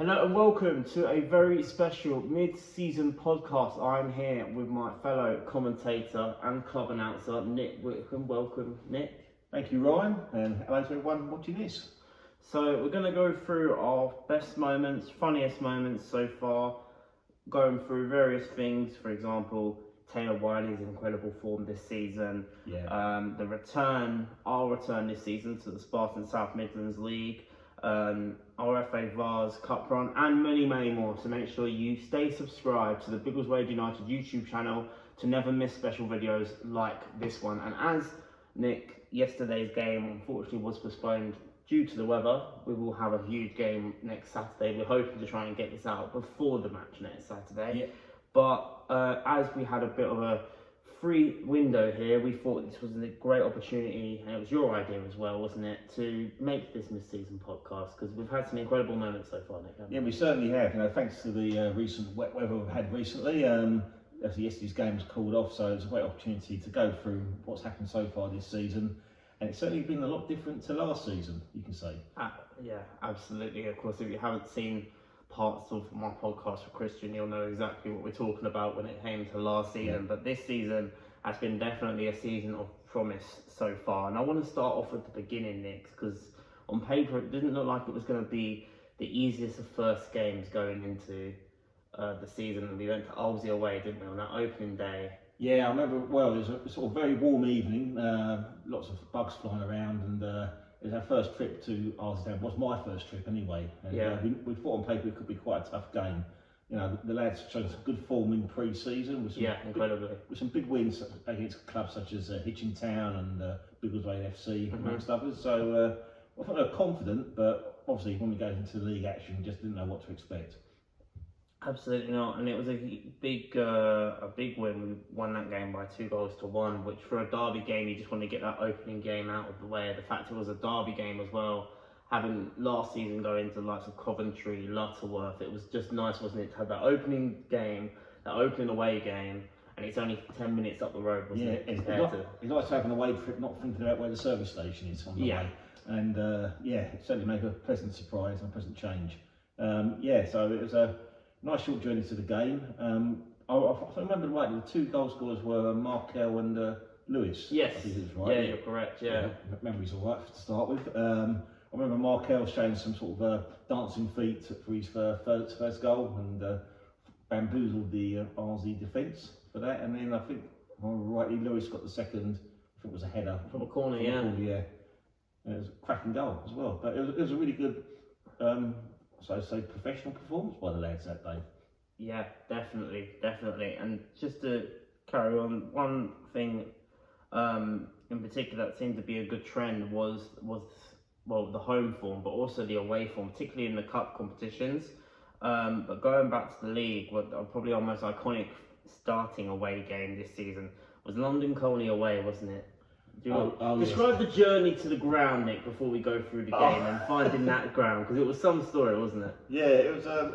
Hello and welcome to a very special mid-season podcast. I'm here with my fellow commentator and club announcer, Nick Whitcomb. Welcome, Nick. Thank you, Ryan, and hello to everyone watching this. So we're going to go through our best moments, funniest moments so far, going through various things. For example, Taylor Wiley's incredible form this season. Our return this season to the Spartan South Midlands League. Our FA Vars Cup run, and many, many more. So make sure you stay subscribed to the Biggleswade United YouTube channel to never miss special videos like this one. And as Nick, yesterday's game unfortunately was postponed due to the weather, we will have a huge game next Saturday. We're hoping to try and get this out before the match next Saturday. Yeah. But as we had a bit of a free window here, we thought this was a great opportunity, and it was your idea as well, wasn't it, to make this mid-season podcast, because we've had some incredible moments so far, Nick. Yeah, we certainly have. Thanks to the recent wet weather we've had recently. Obviously, yesterday's game was called off, so it's a great opportunity to go through what's happened so far this season, and it's certainly been a lot different to last season, you can say. Yeah, absolutely. Of course, if you haven't seen parts of my podcast with Christian, you'll know exactly what we're talking about when it came to last season. Yeah. But this season has been definitely a season of promise so far. And I want to start off at the beginning, Nick, because on paper it didn't look like it was going to be the easiest of first games going into the season. And we went to Olsey away, didn't we, on that opening day? Yeah, I remember well. It was a sort of very warm evening, lots of bugs flying around, and it was our first trip to Arsenal. It was my first trip anyway. And, we thought on paper it could be quite a tough game. You know, the lads showed some good form in pre-season with some big wins against clubs such as Hitchin Town and Biggleswade FC, amongst others. So I thought they were confident, but obviously when we go into league action, we just didn't know what to expect. Absolutely not, and it was a big win. We won that game by 2-1, which for a derby game, you just want to get that opening game out of the way. The fact it was a derby game as well, having last season go into the likes of Coventry, Lutterworth, it was just nice, wasn't it, to have that opening game, that opening away game, and it's only 10 minutes up the road, wasn't it? It's nice to have an away trip, not thinking about where the service station is on the way. And it certainly made a pleasant surprise and a pleasant change. So it was a nice short journey to the game. If I remember rightly, the two goal scorers were Markel and Lewis. Yes. I think it was right. Yeah, you're correct. Yeah. Memory's all right to start with. I remember Markel showing some sort of dancing feet for his first goal and bamboozled the RZ defence for that. And then I think, if I remember rightly, Lewis got the second. I think it was a header from a corner. And it was a cracking goal as well. But it was a really good. Professional performance by the lads that day. Yeah, definitely. And just to carry on, one thing in particular that seemed to be a good trend was the home form, but also the away form, particularly in the cup competitions. But going back to the league, probably our most iconic starting away game this season was London Colney away, wasn't it? Describe the journey to the ground, Nick, before we go through the game and finding that ground, because it was some story, wasn't it? Yeah, it was. I'm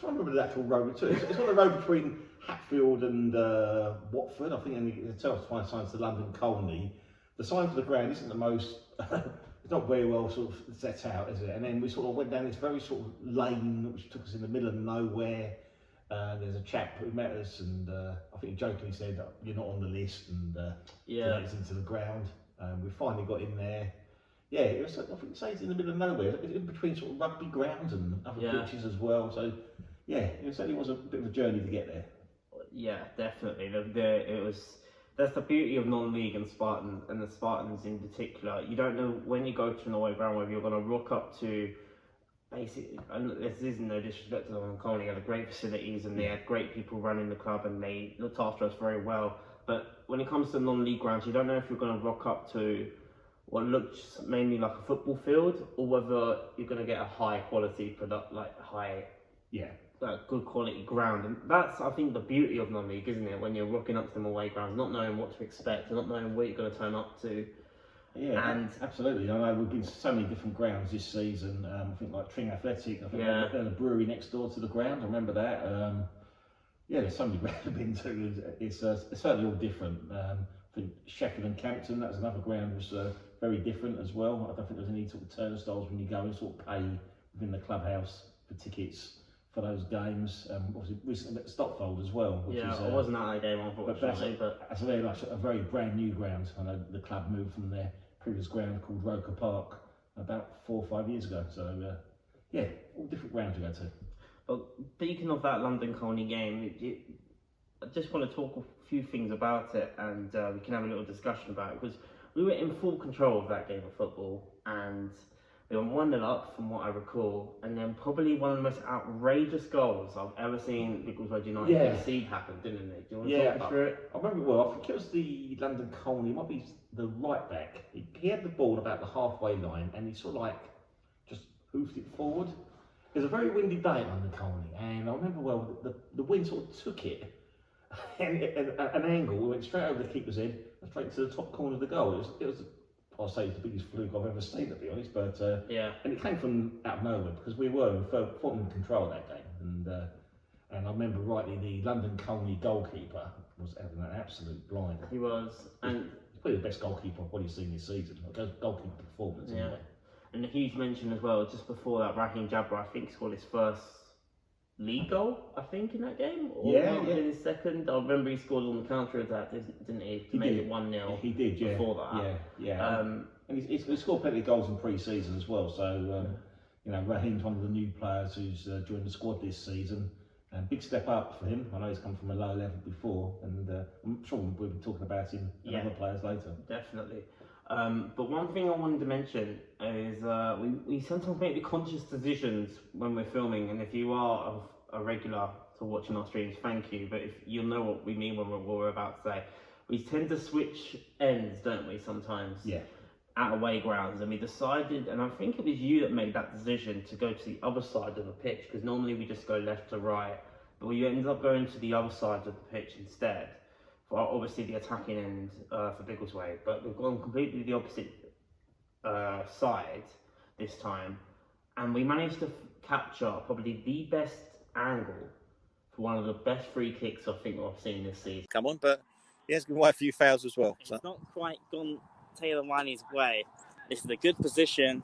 trying to remember the actual road too. It's on the road between Hatfield and Watford, I think, and the telltale signs to London Colney. The sign for the ground isn't the most. It's not very well sort of set out, is it? And then we sort of went down this very sort of lane which took us in the middle of nowhere. There's a chap who met us, and I think he jokingly said, "You're not on the list," and it's into the ground. We finally got in there. Yeah, it was. I think it's in the middle of nowhere, in between sort of rugby grounds and other pitches as well. So, it certainly was a bit of a journey to get there. Yeah, definitely. It was. That's the beauty of non-league and Spartans, and the Spartans in particular. You don't know when you go to an away ground whether you're going to rock up to. Basically, and this isn't no disrespect to them, Colney had great facilities and they had great people running the club and they looked after us very well. But when it comes to non-league grounds, you don't know if you're going to rock up to what looks mainly like a football field, or whether you're going to get a high quality product, good quality ground. And that's, I think, the beauty of non-league, isn't it? When you're rocking up to them away grounds, not knowing what to expect, not knowing where you're going to turn up to. Yeah, and absolutely. I know we've been to so many different grounds this season. I think like Tring Athletic. I think there's a brewery next door to the ground. I remember that. There's so many grounds I've been to. It's certainly all different. I think Sheffield and Campton, that's another ground, was very different as well. I don't think there's any sort of turnstiles when you go and sort of pay within the clubhouse for tickets for those games. Obviously recently at Stotfold as well. Which Yeah, is, I wasn't at that game unfortunately, but that's a very brand new ground. I know the club moved from their previous ground called Roker Park about 4 or 5 years ago. So yeah, all different grounds to go to. But speaking of that London Colney game, I just want to talk a few things about it, and we can have a little discussion about it, because we were in full control of that game of football, and we were 1-0 up from what I recall, and then probably one of the most outrageous goals I've ever seen Biggleswade United concede happen, didn't it? Do you want to talk me through it? I remember well. I think it was the London Colney. It might be the right back. He had the ball about the halfway line, and he sort of like just hoofed it forward. It was a very windy day at London Colney, and I remember well the wind sort of took it, and an angle went straight over the keeper's head, and straight to the top corner of the goal. It was I'll say it's the biggest fluke I've ever seen, to be honest. But and it came from out of nowhere, because we were in full control of that game, and I remember rightly the London Colney goalkeeper was having an absolute blinder. He was, and he's probably the best goalkeeper I've probably seen this season. Goalkeeper performance, anyway. And a huge mention as well, just before that, Raheem Jabra, I think, scored his first league goal, I think, in that game, or in his second. I remember he scored on the counter attack, didn't he? To make it 1-0. He did, yeah. Before that, and he scored plenty of goals in pre-season as well. So you know, Raheem's one of the new players who's joined the squad this season, and big step up for him. I know he's come from a low level before, and I'm sure we'll be talking about him and other players later. Definitely. But one thing I wanted to mention is we sometimes make the conscious decisions when we're filming, and if you are a regular to watching our streams, thank you, but if you'll know what we mean when what we're about to say, we tend to switch ends, don't we, sometimes? Yeah. At away grounds, and we decided, and I think it was you that made that decision, to go to the other side of the pitch, because normally we just go left to right, but we ended up going to the other side of the pitch instead. Obviously the attacking end for Biggleswade, but we've gone completely the opposite side this time, and we managed to capture probably the best angle for one of the best free kicks I think I've seen this season. Come on, but he has given away a few fouls as well. So. It's not quite gone Taylor Winey's way. This is a good position.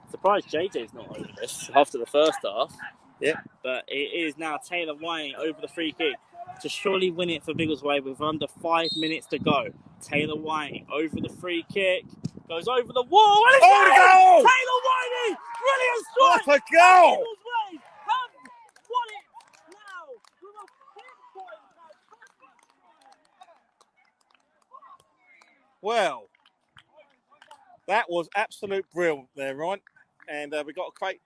Surprised JJ's not over this after the first half. Yeah. But it is now Taylor Winey over the free kick to surely win it for Biggleswade with under 5 minutes to go. Taylor Winey over the free kick, goes over the wall, and it's goal! Taylor Winey! Brilliant strike! What a goal! Biggleswade have won it now with a pinpoint. Well, that was absolute brilliant there, Ryan. And we got a great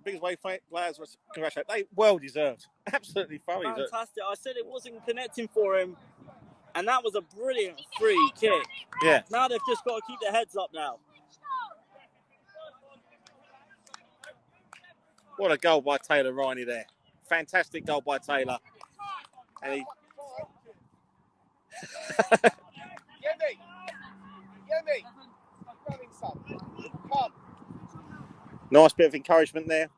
Biggleswade players, congratulate. They well deserved. Absolutely thoroughly deserved. Fantastic. I said it wasn't connecting for him, and that was a brilliant free kick. Yeah. Now they've just got to keep their heads up now. What a goal by Taylor Riney there. Fantastic goal by Taylor. And he... Yemi, running son. Come. Nice bit of encouragement there.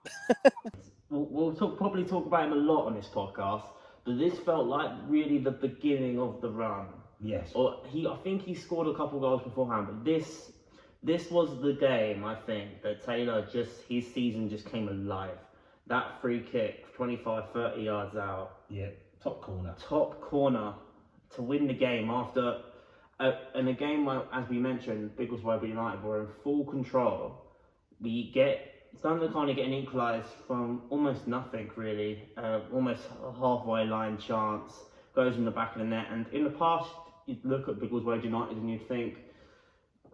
We'll probably talk about him a lot on this podcast, but this felt like really the beginning of the run. Yes. Or I think he scored a couple goals beforehand, but this was the game, I think, that Taylor his season just came alive. That free kick, 25, 30 yards out. Yeah, top corner. Top corner to win the game after, in a game where, as we mentioned, Biggleswade United were in full control. London kind of getting equalised from almost nothing, really. Almost a halfway line chance, goes in the back of the net. And in the past, you'd look at Biggleswade United and you'd think,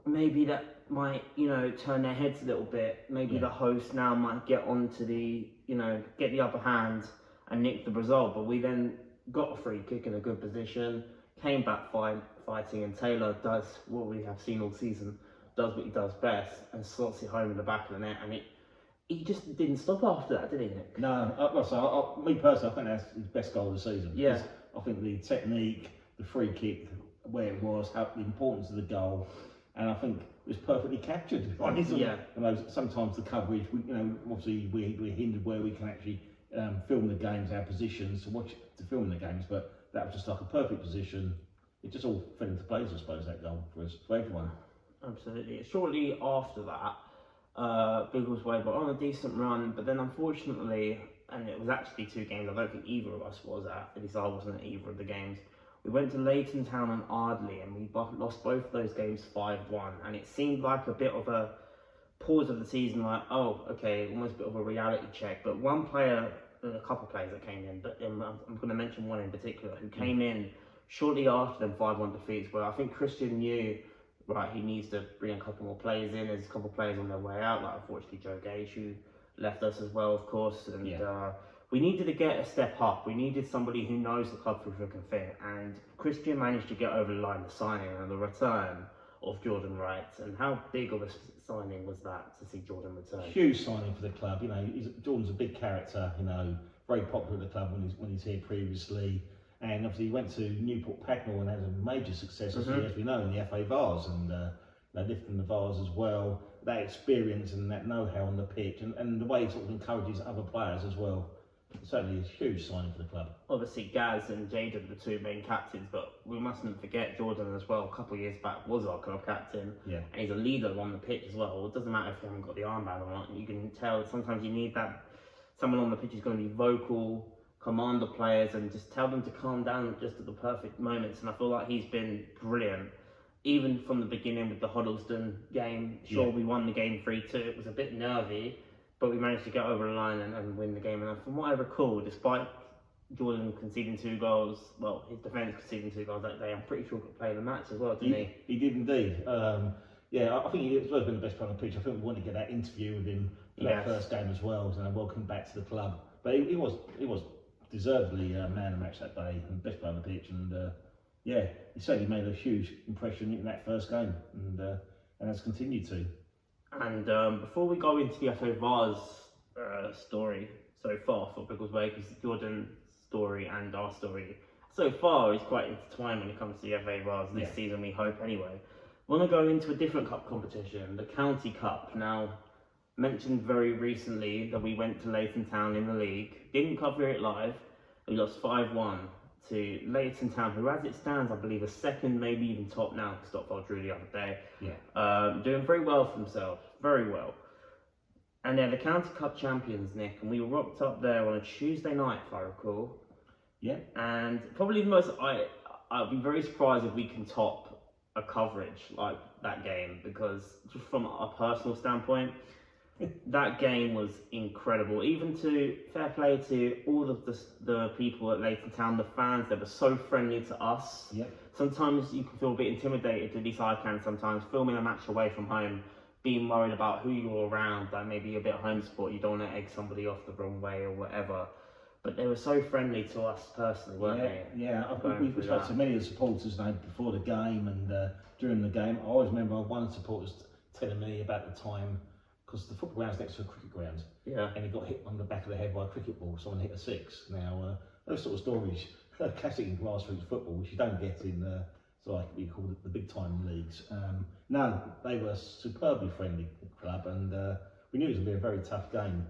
maybe that might, turn their heads a little bit. Maybe the host now might get onto get the upper hand and nick the result. But we then got a free kick in a good position, came back fighting, and Taylor does what we have seen all season, does what he does best, and slots it home in the back of the net. And he just didn't stop after that, did he, Nick? No, me personally, I think that's his best goal of the season. Yeah. I think the technique, the free kick, where it was, the importance of the goal, and I think it was perfectly captured. Yeah. Sometimes the coverage, obviously we're hindered where we can actually film the games, our positions to film the games, but that was just like a perfect position. It just all fell into place, I suppose, that goal for everyone. Absolutely. Shortly after that, Biggleswade were on a decent run, but then unfortunately, and it was actually 2 games, I don't think either of us was at least I wasn't at either of the games. We went to Leighton Town and Ardley, and we lost both of those games 5-1, and it seemed like a bit of a pause of the season, like, oh, okay, almost a bit of a reality check. But one player, a couple of players that came in, but I'm going to mention one in particular who came in shortly after them 5-1 defeats, where I think Christian knew, right, he needs to bring a couple more players in. There's a couple of players on their way out, like unfortunately Joe Gage, who left us as well, of course, and we needed to get a step up. We needed somebody who knows the club through thick and thin, and Christian managed to get over the line, the signing and the return of Jordan Wright. And how big of a signing was that to see Jordan return? Huge signing for the club. You know, Jordan's a big character. You know, very popular at the club when he's here previously, and obviously he went to Newport Pagnell and had a major success, as we know, in the FA Vars, and they lifting the Vars as well. That experience and that know-how on the pitch, and the way he sort of encourages other players as well. Certainly a huge signing for the club. Obviously Gaz and Jaden, the 2 main captains, but we mustn't forget Jordan as well. A couple of years back was our club captain, and he's a leader on the pitch as well. It doesn't matter if you haven't got the armband or not. You can tell sometimes you need that someone on the pitch who's going to be vocal, command the players, and just tell them to calm down just at the perfect moments. And I feel like he's been brilliant, even from the beginning with the Huddleston game. Sure, we won the game 3-2. It was a bit nervy, but we managed to get over the line and win the game. And from what I recall, despite Jordan conceding 2 goals, well, his defence conceding 2 goals that day, I'm pretty sure he could play the match as well, didn't he? He did indeed. I think he's always been the best player on the pitch. I think we want to get that interview with him for that first game as well, and welcome back to the club. But he was deservedly man of the match that day and best player on the pitch. And he certainly made a huge impression in that first game, and has continued to. And before we go into the FA Vars story so far for Biggleswade, because Jordan's story and our story so far is quite intertwined when it comes to the FA Vars this season, we hope anyway. We want to go into a different cup competition, the County Cup. Now, mentioned very recently that we went to Leighton Town in the league, didn't cover it live, we lost 5-1 to Leighton Town, who as it stands, I believe, are second, maybe even top now, because Stockport drew the other day. Doing very well for themselves, very well. And they're the County Cup champions, Nick, and we rocked up there on a Tuesday night, if I recall. And probably the most, I'd be very surprised if we can top a coverage like that game, because just from a personal standpoint, that game was incredible. Even to fair play to all of the people at Leighton Town, the fans, they were so friendly to us. Sometimes you can feel a bit intimidated, at least I can sometimes, filming a match away from home, being worried about who you're around, like maybe a bit of home support, you don't want to egg somebody off the wrong way or whatever. But they were so friendly to us personally, weren't they? We spoke to many of the supporters before the game and during the game. I always remember one of the supporters telling me about the time, because the football ground's next to a cricket ground, and he got hit on the back of the head by a cricket ball. Someone hit a 6. Now, those sort of stories, classic in grassroots football, which you don't get in what we call the big time leagues. No, they were superbly friendly club, and we knew it was going to be a very tough game.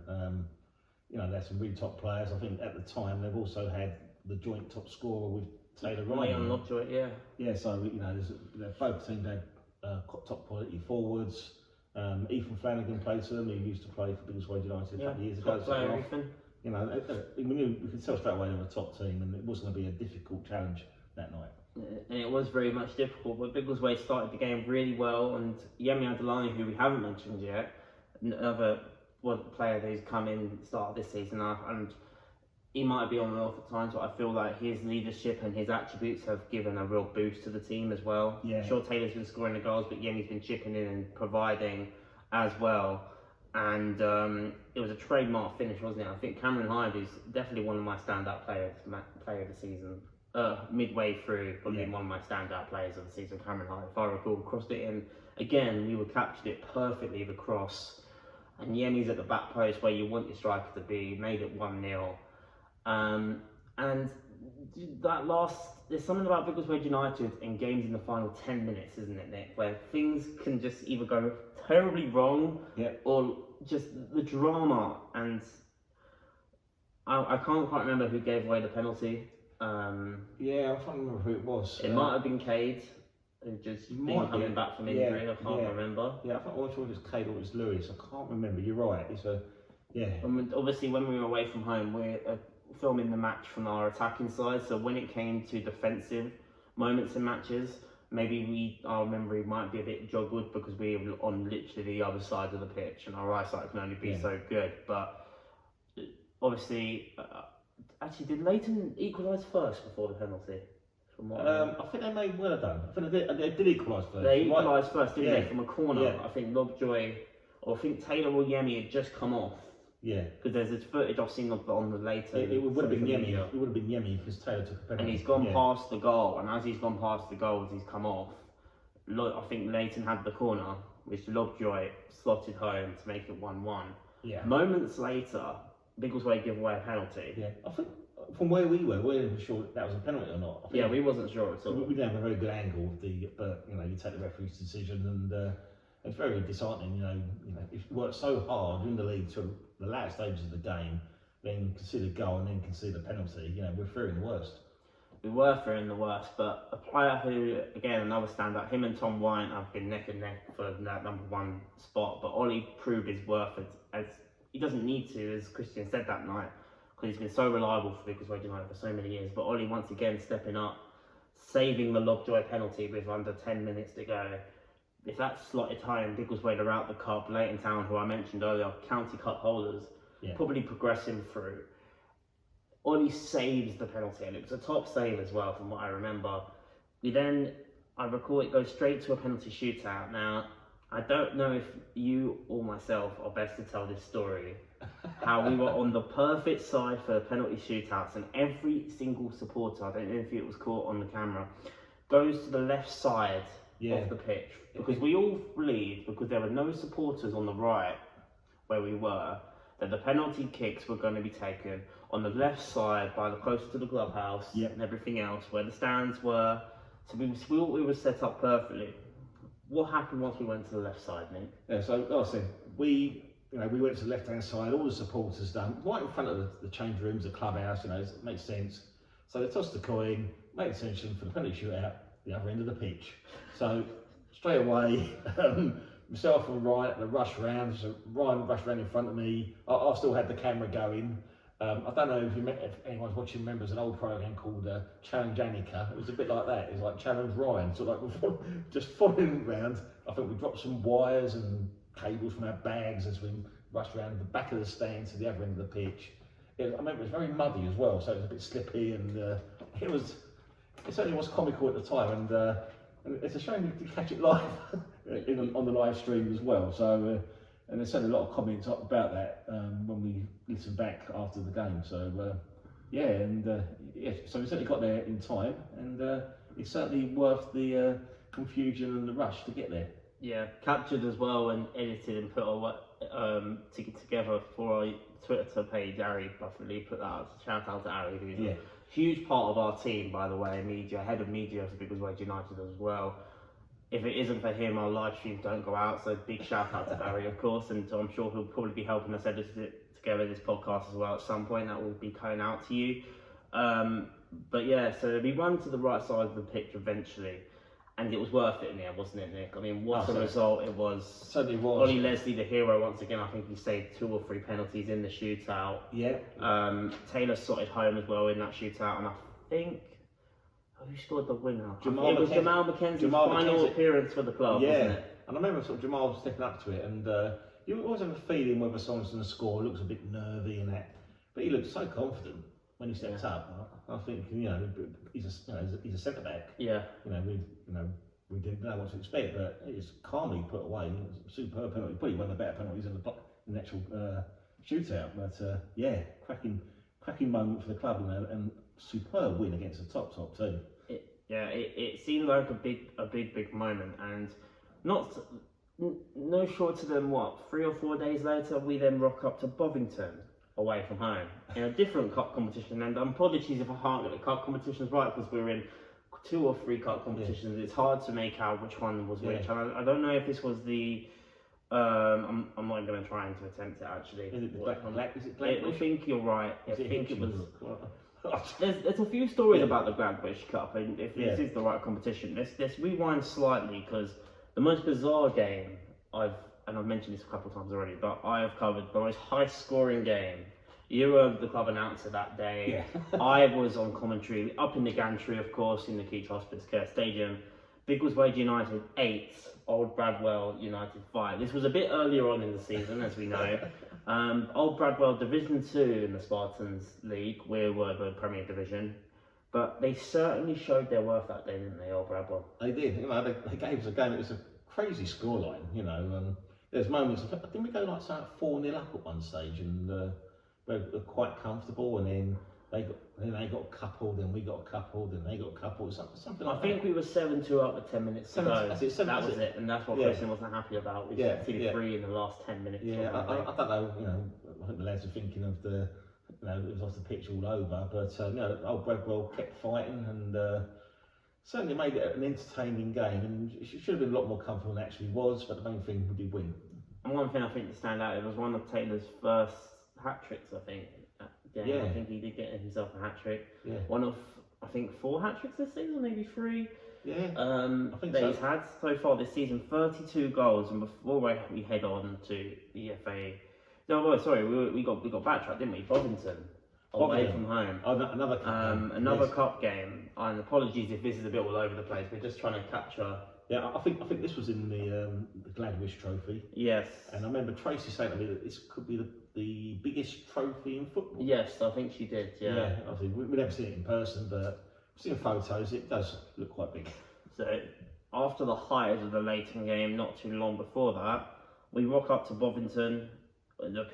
They had some really top players. I think at the time they've also had the joint top scorer with Taylor Ryan. So both teams had top quality forwards. Ethan Flanagan played for them. He used to play for Biggleswade United a couple of years ago. We knew, we could tell straight away they were a top team, and it was going to be a difficult challenge that night. And it was very much difficult, but Biggleswade started the game really well, and Yemi Adelani, who we haven't mentioned yet, another player who's come in start this season, and he might be on and off at times, but I feel like his leadership and his attributes have given a real boost to the team as well. Sure, Taylor's been scoring the goals, but Yemi's been chipping in and providing as well. And it was a trademark finish, wasn't it? I think Cameron Hyde is definitely one of my standout players of the season. Midway through, probably one of my standout players of the season, Cameron Hyde. If I recall, crossed it in again. We captured it perfectly, the cross, and Yemi's at the back post where you want your striker to be. Made it 1-0, and that there's something about Biggleswade United in games in the final 10 minutes, isn't it, Nick? Where things can just either go terribly wrong, or just the drama. And I can't quite remember who gave away the penalty. I can't remember who it was. It might have been Cade. who just He been might be. coming back from injury. I can't remember. Yeah, I think I'm sure it was Cade or it was Lewis. I can't remember. You're right. It's a Obviously, when we were away from home, we're filming the match from our attacking side. So when it came to defensive moments in matches, maybe our memory might be a bit joggled because we were on literally the other side of the pitch, and our eyesight can only be so good. But obviously, actually, did Leighton equalise first before the penalty? I think they may well have done. I think they did equalise first. They equalised first, didn't they? From a corner. Yeah. I think Lovejoy, or I think Taylor or Yemi had just come off. Yeah. Because there's this footage I've seen on the later. It would have been Yemi. It would have been Yemi because Taylor took a penalty. And he's gone past the goal, and as he's gone past the goal, as he's come off, I think Leighton had the corner, which Lovejoy slotted home to make it 1-1. Yeah. Moments later, Biggleswade give away a penalty. Yeah. I think from where we were, we weren't sure that was a penalty or not. Yeah, we wasn't sure at all. We didn't have a very good angle of but you take the referee's decision, and it's very disheartening. If you work so hard in the league to the latter stages of the game, then concede a goal and then concede a penalty. We're fearing the worst. We were fearing the worst, but a player who, again, another standout, him and Tom White have been neck and neck for that #1 spot, but Ollie proved his worth as he doesn't need to, as Christian said that night, because he's been so reliable for Biggleswade United for so many years. But Ollie once again stepping up, saving the Lovejoy penalty with under 10 minutes to go. If that's slotted home, Biggleswade are out the cup. Leighton Town, who I mentioned earlier, county cup holders, probably progressing through. Ollie saves the penalty, and it was a top save as well, from what I remember. I recall it goes straight to a penalty shootout. Now, I don't know if you or myself are best to tell this story. How we were on the perfect side for the penalty shootouts, and every single supporter, I don't know if it was caught on the camera, goes to the left side of the pitch, because we all believed, because there were no supporters on the right where we were, that the penalty kicks were going to be taken on the left side, by the closer to the clubhouse and everything else, where the stands were. So we thought we were set up perfectly. What happened once we went to the left side, Nick? Yeah, so like I said, we went to the left-hand side, all the supporters done, right in front of the change rooms, the clubhouse, it makes sense. So they tossed the coin, made a decision for the penalty shootout, the other end of the pitch. So straight away, myself and Ryan, the rush round, so Ryan rushed round in front of me. I still had the camera going. I don't know if anyone's watching, remembers an old program called Challenge Annika. It was a bit like that. It was like Challenge Ryan, so just following around. I think we dropped some wires and cables from our bags as we rushed around the back of the stand to the other end of the pitch. I remember it was very muddy as well, so it was a bit slippy, and it certainly was comical at the time, and it's a shame we didn't catch it live on the live stream as well. So. And there's certainly a lot of comments about that when we listen back after the game. So so we certainly got there in time, and it's certainly worth the confusion and the rush to get there. Yeah, captured as well and edited and put all together for our Twitter page. Ari Buffley put that out. Shout out to Ari, who's a huge part of our team, by the way, head of media for Biggleswade United as well. If it isn't for him, our live streams don't go out, so big shout out to Barry, of course, and I'm sure he'll probably be helping us edit it together, this podcast as well at some point. That will be going out to you. But yeah, so we run to the right side of the pitch eventually, and it was worth it in the end, wasn't it, Nick? I mean, what a result it was. Certainly was. Ollie Leslie, the hero, once again. I think he saved 2 or 3 penalties in the shootout. Yeah. Taylor slotted home as well in that shootout, and I think... who scored the winner? Jamal it was Jamal McKenzie's final appearance for the club, wasn't it? And I remember sort of Jamal stepping up to it, and you always have a feeling whether someone's going to score, looks a bit nervy and that, but he looked so confident when he stepped up. I think he's a centre back. Yeah. We didn't know what to expect, but it was calmly put away. It was a superb penalty, probably one of the better penalties in the actual shootout. But cracking moment for the club, and superb win against the top team. It seemed like a big moment, and no shorter than 3 or 4 days later, we then rock up to Bovington away from home in a different cup competition. And apologies if I can't get the cup competitions right, because we're in 2 or 3 cup competitions. It's hard to make out which one was which. And I don't know if this was the. I'm not even going to try to attempt it actually. Is it black? Is it black? I think you're right. I think it was. There's a few stories about the Gladwish Cup, and if this Yeah. is the right competition, let's rewind slightly, because the most bizarre game I've mentioned this a couple of times already, but I have covered the most high-scoring game. You were the club announcer that day. Yeah. I was on commentary up in the gantry, of course, in the Keach Hospice Care Stadium. Biggleswade United 8, Old Bradwell United 5. This was a bit earlier on in the season, as we know. Old Bradwell Division 2 in the Spartans League. We were the Premier Division. But they certainly showed their worth that day, didn't they, Old Bradwell? They did. They gave us a game. It was a crazy scoreline. There's moments. I think we go like 4-0 up at one stage, and we're quite comfortable. And then they got a couple, then we got a couple, then they got a couple. Something like that. I think we were 7-2 up with 10 minutes to go. That's it, that was it, and that's what Christian wasn't happy about. We conceded 3 in the last 10 minutes. Yeah, I don't know. I think the lads are thinking of the. It was off the pitch all over, but Old Bradwell kept fighting and certainly made it an entertaining game. And it should have been a lot more comfortable than it actually was. But the main thing we did win. And one thing I think to stand out, it was one of Taylor's first hat tricks. I think. I think he did get himself a hat trick. Yeah. One of I think 4 hat tricks this season, maybe 3. Yeah. I think that he's had so far this season, 32 goals. And before we head on to the FA. No, sorry, we got backtracked, didn't we? Bovington, away from home. Oh, another cup game. Another cup game. And apologies if this is a bit all over the place. We're just trying to capture. Yeah, I think this was in the Gladwish Trophy. Yes. And I remember Tracy saying to me that this could be the biggest trophy in football. Yes, I think she did. Yeah. Obviously, we've never seen it in person, but we've seen photos. It does look quite big. So after the highs of the Leighton game, not too long before that, we rock up to Bovington. There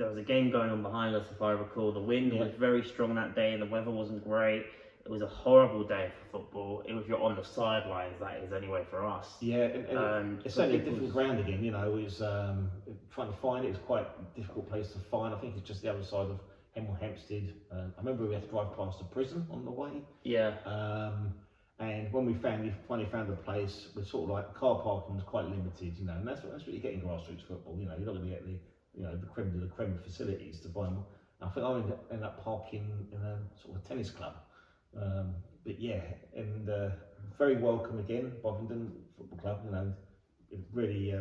was a game going on behind us, if I recall. The wind was very strong that day, and the weather wasn't great. It was a horrible day for football. If you're on the sidelines, that is anyway for us. Yeah, and it's certainly a different ground again. It's trying to find it. It's quite a difficult place to find. I think it's just the other side of Hemel Hempstead. I remember we had to drive past the prison on the way. Yeah. And when we finally found the place, we're sort of like car parking was quite limited, and that's what you get in grassroots football. You're not going to get the creme de la creme facilities to buy them. I think I ended up parking in a sort of tennis club. But yeah, and very welcome again, Bovington Football Club. Really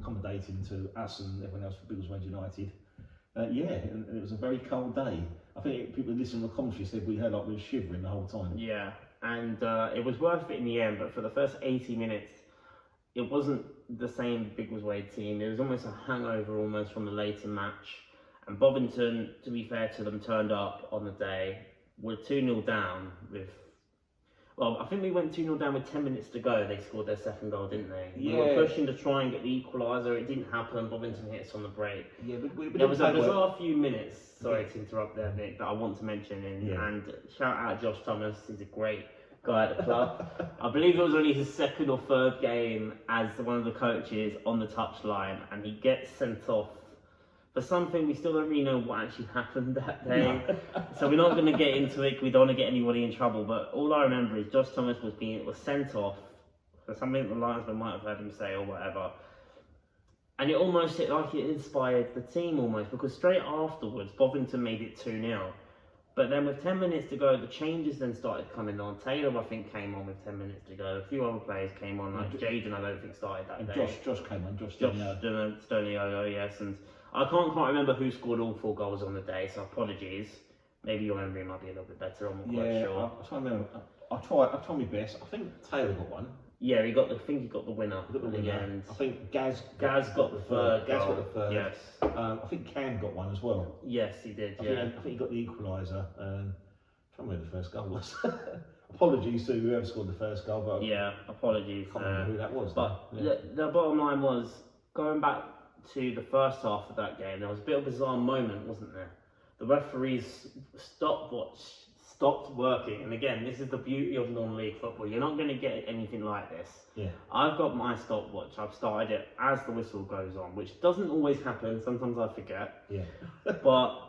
accommodating to us and everyone else for Biggleswade United. And it was a very cold day. I think people listening to the commentary said we heard like we were shivering the whole time. Yeah. And it was worth it in the end, but for the first 80 minutes, it wasn't the same Biggleswade team. It was almost a hangover almost from the Leighton match. And Bovington, to be fair to them, turned up on the day. We're 2-0 down with... Well, I think we went 2-0 down with 10 minutes to go. They scored their second goal, didn't they? Yeah. We were pushing to try and get the equaliser. It didn't happen. Bovington hit us on the break. Yeah, but there was a bizarre few minutes, sorry to interrupt there, Nick, that I want to mention. And shout out Josh Thomas. He's a great guy at the club. I believe it was only his 2nd or 3rd game as one of the coaches on the touchline, and he gets sent off for something we still don't really know what actually happened that day. So we're not going to get into it. We don't want to get anybody in trouble. But all I remember is Josh Thomas was sent off for something the linesman might have heard him say or whatever. And it almost like it inspired the team almost, because straight afterwards Bovington made it 2-0. But then with 10 minutes to go, the changes then started coming on. Taylor, I think, came on with 10 minutes to go. A few other players came on, like Jaden, I don't think, started that day. Josh came on, Josh Stoney, yes. And I can't quite remember who scored all 4 goals on the day, so apologies. Maybe your memory might be a little bit better, I'm not quite sure. I'm trying to remember. I'll try my best. I think Taylor got one. Yeah, I think he got the winner in the end. I think Gaz got the third. Gaz got the third. Yes. I think Cam got one as well. Yes, he did. I think he got the equaliser. I'm trying to remember who the first goal was. Apologies to whoever scored the first goal, but apologies. I can't remember who that was. But the bottom line was, going back to the first half of that game, there was a bit of a bizarre moment, wasn't there? The referee's stopwatch stopped working, and again, this is the beauty of non-league football. You're not going to get anything like this. Yeah. I've got my stopwatch. I've started it as the whistle goes on, which doesn't always happen. Sometimes I forget. Yeah. But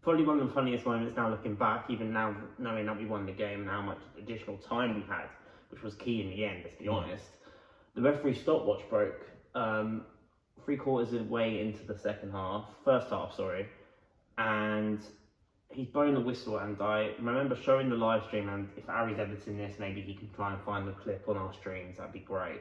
probably one of the funniest moments now looking back, even now knowing that we won the game and how much additional time we had, which was key in the end, let's be honest. The referee's stopwatch broke 3/4 of the way into the first half, and he's blowing the whistle, and I remember showing the live stream, and if Ari's editing this, maybe he can try and find the clip on our streams, that'd be great,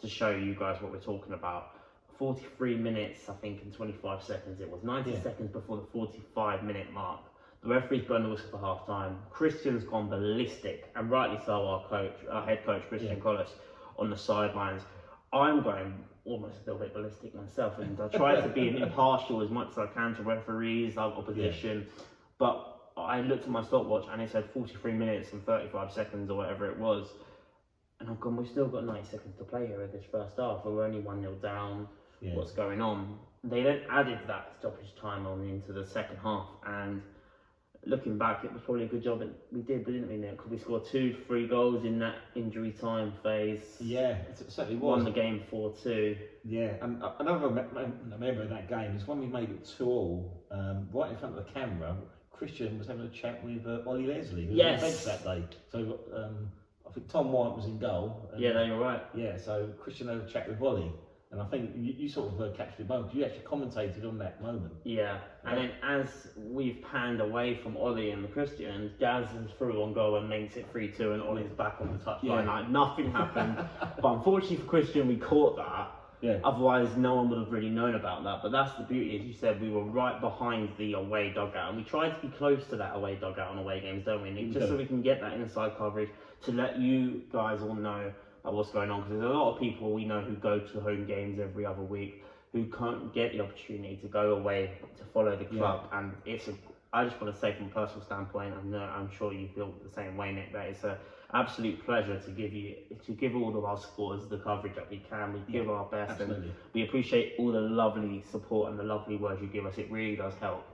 to show you guys what we're talking about. 43 minutes, I think, and 25 seconds it was. 90 seconds before the 45-minute mark. The referee's blown the whistle for half time. Christian's gone ballistic, and rightly so, our head coach, Christian Collis, on the sidelines. I'm going almost a little bit ballistic myself, and I try to be impartial as much as I can to referees, our opposition, but I looked at my stopwatch and it said 43 minutes and 35 seconds or whatever it was, and I've gone, we've still got 90 seconds to play here in this first half, we're only 1-0 down, what's going on? They then added that stoppage time on into the second half, and looking back, it was probably a good job that we did, didn't we, Nick? We scored 2-3 goals in that injury time phase. Yeah, it certainly was. Won the game 4-2. Yeah, and another member of that game is when we made it 2-2, right in front of the camera, Christian was having a chat with Ollie Leslie, who was on the bench that day. So I think Tom White was in goal. And, yeah, no, you're right. Yeah, so Christian had a chat with Ollie. And I think you sort of captured the moment. You actually commentated on that moment. Yeah, and then as we've panned away from Ollie and the Christians, Gaz is through on goal and makes it 3-2, and Ollie's back on the touchline. Like nothing happened. But unfortunately for Christian, we caught that. Yeah. Otherwise, no one would have really known about that. But that's the beauty, as you said, we were right behind the away dugout, and we try to be close to that away dugout on away games, don't we, Nick? Just so we can get that inside coverage to let you guys all know what's going on, because there's a lot of people we know who go to home games every other week who can't get the opportunity to go away to follow the club, and I just want to say from a personal standpoint, I'm sure you feel the same way, Nick, that it's an absolute pleasure to give all of our supporters the coverage that we can. We give our best, absolutely. And we appreciate all the lovely support and the lovely words you give us. It really does help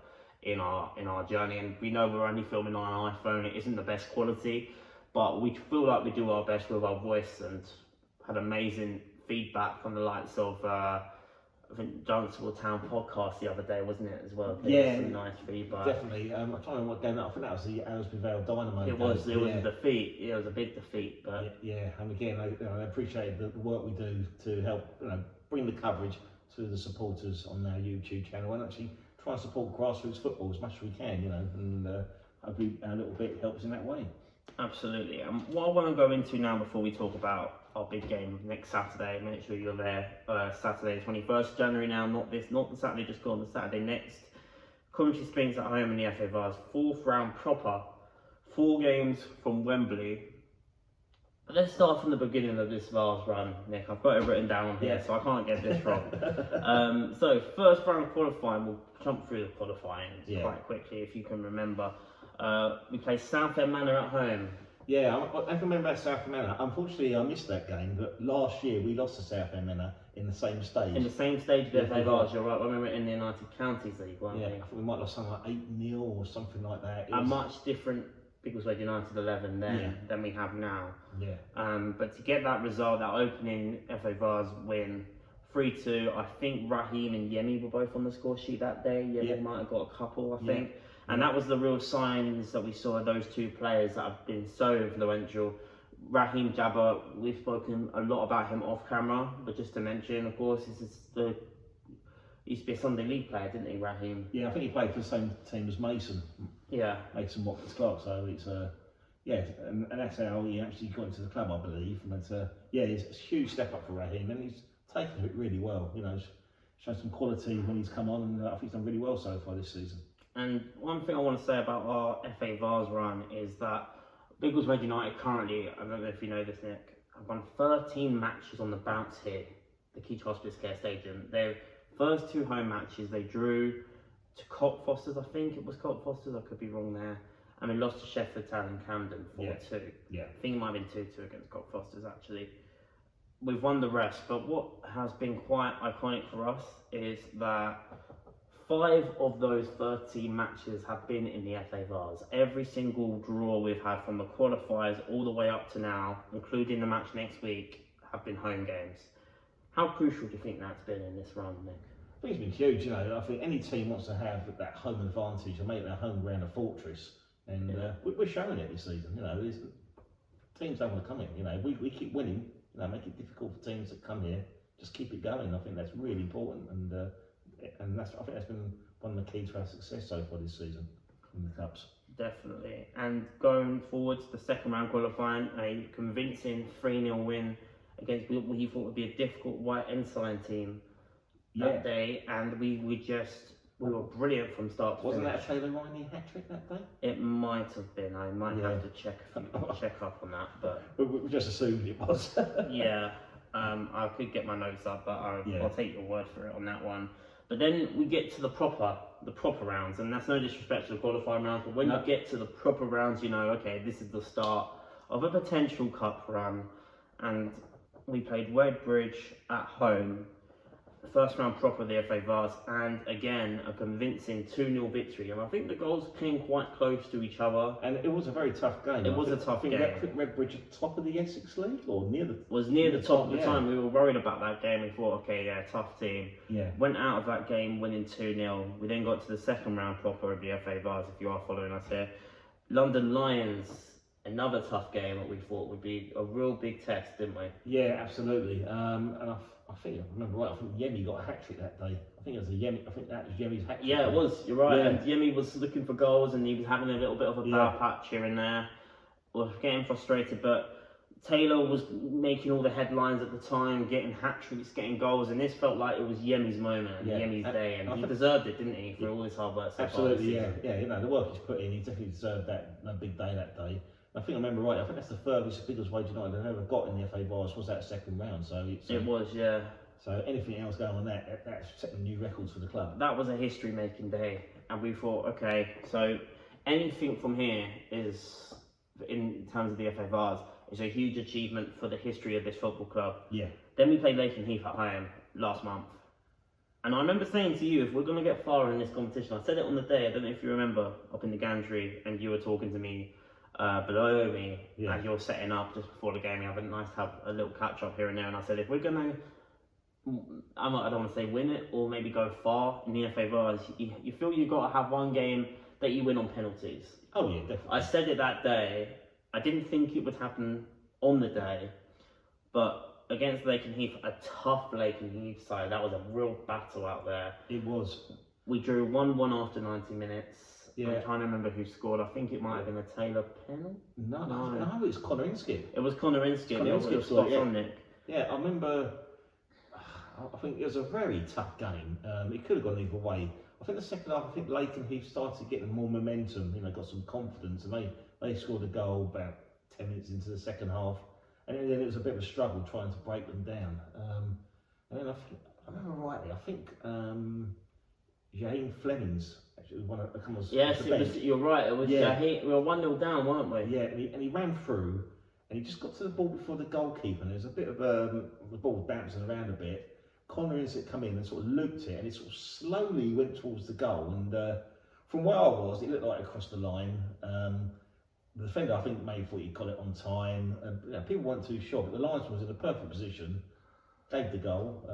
in our journey, and we know we're only filming on an iPhone. It isn't the best quality, but we feel like we do our best with our voice, and had amazing feedback from the likes of I think Dunstable Town podcast the other day, wasn't it, as well? Yeah, some nice feedback. Definitely. I'm trying to remember what game that. I think that was the Aylesbury Vale Dynamo. It was a defeat. It was a big defeat. But and again, I appreciate the work we do to help bring the coverage to the supporters on our YouTube channel, and actually try and support grassroots football as much as we can. And hopefully a little bit helps in that way. Absolutely. What I want to go into now, before we talk about our big game next Saturday, make sure you're there, Saturday the 21st January now, not the Saturday just gone, the Saturday next. Coventry Springs at home in the FA Vars, 4th round proper, 4 games from Wembley. Let's start from the beginning of this Vars run, Nick. I've got it written down here, so I can't get this wrong. So, first round qualifying, we'll jump through the qualifying quite quickly, if you can remember. We play Southend Manor at home. Yeah, I can remember that Southend Manor. Unfortunately, I missed that game, but last year we lost to Southend Manor in the same stage. In the same stage of the FA Vars, you're right, when we were in the United Counties League, weren't we? I think we might have lost something like 8-0 or something like that. A much different Biggleswade United 11 then than we have now. Yeah. But to get that result, that opening FA Vars win, 3-2, I think Raheem and Yemi were both on the score sheet that day. Yemi might have got a couple, I think. And that was the real signs that we saw of those two players that have been so influential. Raheem Jabber, we've spoken a lot about him off camera, but just to mention, of course, he used to be a Sunday League player, didn't he, Raheem? Yeah, I think he played for the same team as Mason. Yeah. Mason Watkins Clark, so it's and that's how he actually got into the club, I believe. And it's a huge step up for Raheem, and he's taken it really well. Shown some quality when he's come on, and I think he's done really well so far this season. And one thing I want to say about our FA Vars run is that Biggleswade United currently, I don't know if you know this, Nick, have won 13 matches on the bounce here, the Keach Hospice Care Stadium. Their first 2 home matches, they drew to Cockfosters, I think it was Cockfosters, I could be wrong there, and we lost to Sheffield Town and Camden 4-2. Yeah. I think it might have been 2-2 against Cockfosters, actually. We've won the rest, but what has been quite iconic for us is that 5 of those 13 matches have been in the FA Vars. Every single draw we've had from the qualifiers all the way up to now, including the match next week, have been home games. How crucial do you think that's been in this run, Nick? I think it's been huge. I think any team wants to have that home advantage and make their home ground a fortress. And we're showing it this season. Teams don't want to come in. We keep winning. Make it difficult for teams that come here. Just keep it going. I think that's really important. And I think that's been one of the keys to our success so far this season. in the cups. Definitely. And going forwards, the second round qualifying, a convincing 3-0 win against what we thought would be a difficult White Ensign team that day, and we were brilliant from start to Wasn't finish. that a Taylor Riney hat trick that day? It might have been. I might have to check up on that, but we just assumed it was. yeah, I could get my notes up, but I'll take your word for it on that one. But then we get to the proper rounds, and that's no disrespect to the qualifying rounds, but when you get to the proper rounds, you know, okay, this is the start of a potential cup run, and we played Redbridge at home. The first round proper of the FA Vase, and again a convincing 2-0 victory. And I think the goals came quite close to each other. And it was a very tough game. It was a tough game. I think Redbridge at top of the Essex League, or near the top of the time. We were worried about that game. We thought, okay, yeah, tough team. Yeah. Went out of that game winning 2-0. We then got to the second round proper of the FA Vase, if you are following us here. London Lions, another tough game that we thought would be a real big test, didn't we? Yeah, absolutely. And I think I remember right. I think Yemi got a hat trick that day. I think it was Yemi. I think that was Yemi's hat trick. Yeah, it was. You're right. Yeah. And Yemi was looking for goals, and he was having a little bit of a bad patch here and there. Was getting frustrated, but Taylor was making all the headlines at the time, getting hat tricks, getting goals, and this felt like it was Yemi's moment, Yemi's day, and he deserved it, didn't he, for all his hard work so absolutely, far. Yeah. You know, the work he's put in, he definitely deserved that big day that day. I think I remember right. I think that's the furthest biggest wage United have ever got in the FA Vase was that second round. So it was, yeah. So anything else going on that's setting new records for the club. That was a history-making day, and we thought, okay, so anything from here is, in terms of the FA Vase, is a huge achievement for the history of this football club. Yeah. Then we played Lakenheath at home last month. And I remember saying to you, if we're going to get far in this competition, I said it on the day, I don't know if you remember, up in the gantry, and you were talking to me below me as you're setting up just before the game. It nice to have a little catch up here and there. And I said, if we're going to, I don't want to say win it, or maybe go far in the FA Vase, you feel you've got to have one game that you win on penalties. Oh yeah, definitely. I said it that day. I didn't think it would happen on the day, but against Lakenheath, a tough Lakenheath side, that was a real battle out there. It was. We drew 1-1 after 90 minutes. Yeah. I'm trying to remember who scored. I think it might have been a Taylor penalty. No, it's Connor Inskip. It was Connor Inskip. It was spot on, Nick. Yeah, I remember. I think it was a very tough game. It could have gone either way. I think the second half, I think Lakenheath started getting more momentum. You know, got some confidence, and they scored a goal about 10 minutes into the second half, and then it was a bit of a struggle trying to break them down. And then I remember rightly, I think Jaheim Flemings actually was one of the comers. Yes, you're right. It was Jaheim. We were 1-0 down, weren't we? Yeah, and he ran through, and he just got to the ball before the goalkeeper, and there's a bit of the ball was bouncing around a bit. Connor Inskip come in and sort of looped it, and it sort of slowly went towards the goal. And from where I was, it looked like it crossed the line. The defender, I think, maybe thought he got it on time. People weren't too sure, but the linesman was in a perfect position, gave the goal.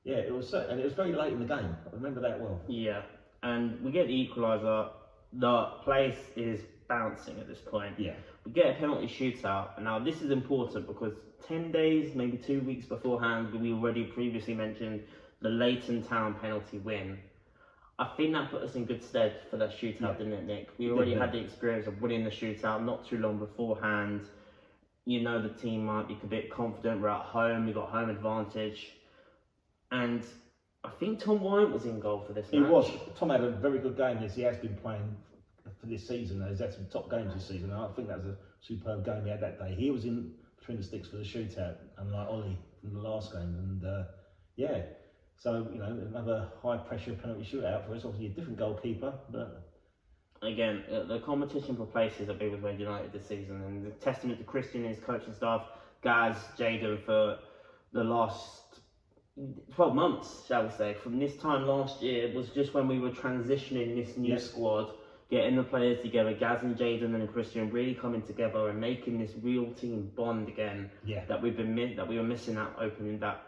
It was, and it was very late in the game. I remember that well. Yeah, and we get the equaliser. The place is bouncing at this point. Yeah. We get a penalty shootout. Now this is important because 10 days, maybe 2 weeks beforehand, we already previously mentioned the Leighton Town penalty win. I think that put us in good stead for that shootout, didn't it, Nick? We already had the experience of winning the shootout not too long beforehand. You know the team might be a bit confident. We're at home. We got home advantage, and I think Tom Wyatt was in goal for this match. He was. Tom had a very good game as he has been playing for this season. He's had some top games this season. I think that was a superb game he had that day. He was in between the sticks for the shootout, unlike Ollie from the last game. And so you know, another high pressure penalty shootout for us. Obviously a different goalkeeper, but again, the competition for places at Biggleswade United this season, and the testament to Christian and his coaching staff, Gaz, Jaden, for the last 12 months, shall we say. From this time last year was just when we were transitioning this new squad, getting the players together, Gaz and Jaden and Christian really coming together and making this real team bond again that we were missing out opening that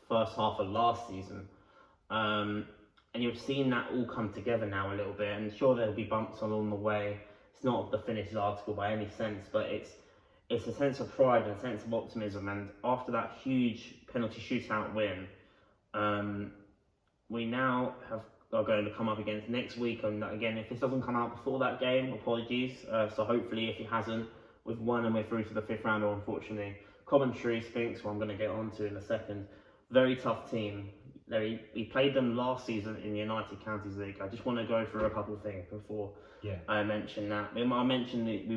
first half of last season. And you've seen that all come together now a little bit, and sure there'll be bumps along the way. It's not the finished article by any sense, but it's a sense of pride and a sense of optimism. And after that huge penalty shootout win, we now have are going to come up against next week. And again, if this doesn't come out before that game, apologies. So hopefully, if it hasn't, we've won and we're through to the 5th round. Or unfortunately, Coventry, Spinks, who I'm going to get onto in a second. Very tough team. We played them last season in the United Counties League. I just want to go through a couple of things before I mention that. I mentioned that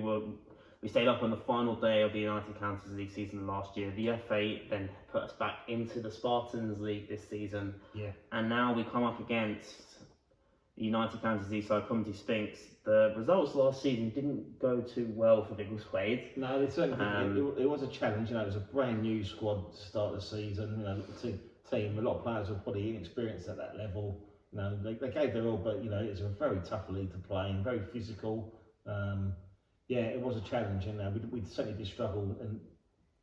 we stayed up on the final day of the United Counties League season last year. The FA then put us back into the Spartans League this season. Yeah. And now we come up against the United Counties League side, Coventry Spinks. The results last season didn't go too well for Biggleswade. No, they certainly it was a challenge. It was a brand new squad to start the season. The team, a lot of players were probably inexperienced at that level. They gave their all, but it's a very tough league to play and very physical. It was a challenge, and we certainly did struggle in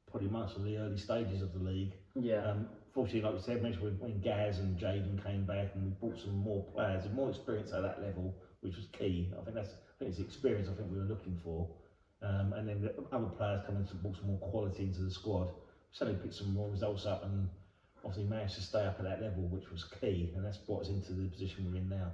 pretty much in the early stages of the league. Yeah. Fortunately, like we said, when Gaz and Jaden came back, and we brought some more players and more experience at that level, which was key. I think it's the experience we were looking for. And then the other players coming to brought some more quality into the squad. We certainly picked some more results up, and obviously managed to stay up at that level, which was key, and that's brought us into the position we're in now.